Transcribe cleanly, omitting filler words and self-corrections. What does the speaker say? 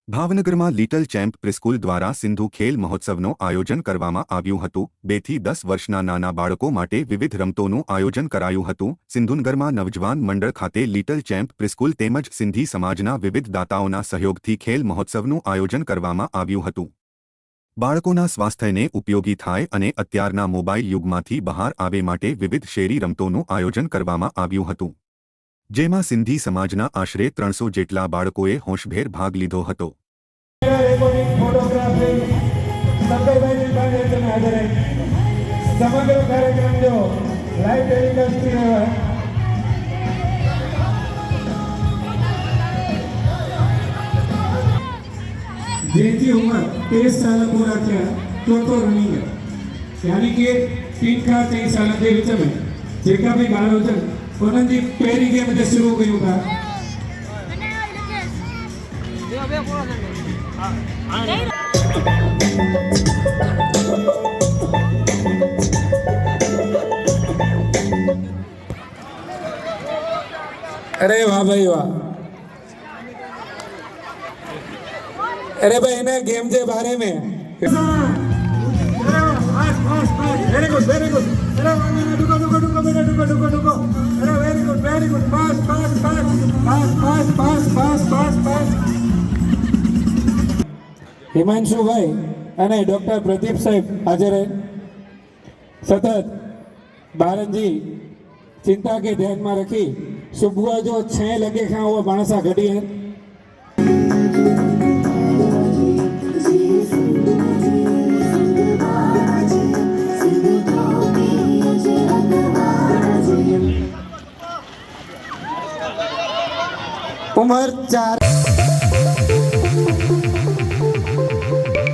ભાવનગરમાં little champ preschool દ્વારા સિંધુ ખેલ મહોત્સવનું આયોજન કરવામાં આવ્યું હતું। 2 થી 10 વર્ષના નાના બાળકો માટે વિવિધ રમતોનું આયોજન કરાયું હતું। સિંધુનગરમાં નવજવાન મંડળ ખાતે લિટલ ચેમ્પ પ્રિસ્કૂલ તેમજ સિંધી સમાજના વિવિધ દાતાઓના સહયોગથી ખેલ મહોત્સવનું આયોજન કરવામાં આવ્યું હતું। બાળકોના સ્વાસ્થ્યને ઉપયોગી થાય અને અત્યારના મોબાઈલ યુગમાંથી બહાર આવે માટે વિવિધ શેરી રમતોનું આયોજન કરવામાં આવ્યું હતું, જેમાં સિંધી સમાજના આશરે 300 જેટલા બાળકોએ હોંશભેર ભાગ લીધો હતો। સમગ્ર કાર્યક્રમ જો લાઈવ ટેલિકાસ્ટ રહ્યો जिनकी उम्र 23 साल पूरा किया तो रनिंग है, यानी कि 3 का 3 साल के बीच में जेका भी बाल होते उन्होंने जी पहली गेम में शुरू हो गई था। अरे वाह भाई वाह, अरे भाई इन्हें गेम के बारे में वेरी गुड वेरी गुड, रुको रुको रुको बेटा रुको रुको रुको, अरे वेरी गुड पास पास पास पास पास पास पास पास पास। हिमांशु भाई અને ડોક્ટર પ્રદીપ સાહેબ હાજર है। सतत बारन जी चिंता के ध्यान में रखी सुबह जो 6 लगे खां वो माणसा घटी है। उम्र 4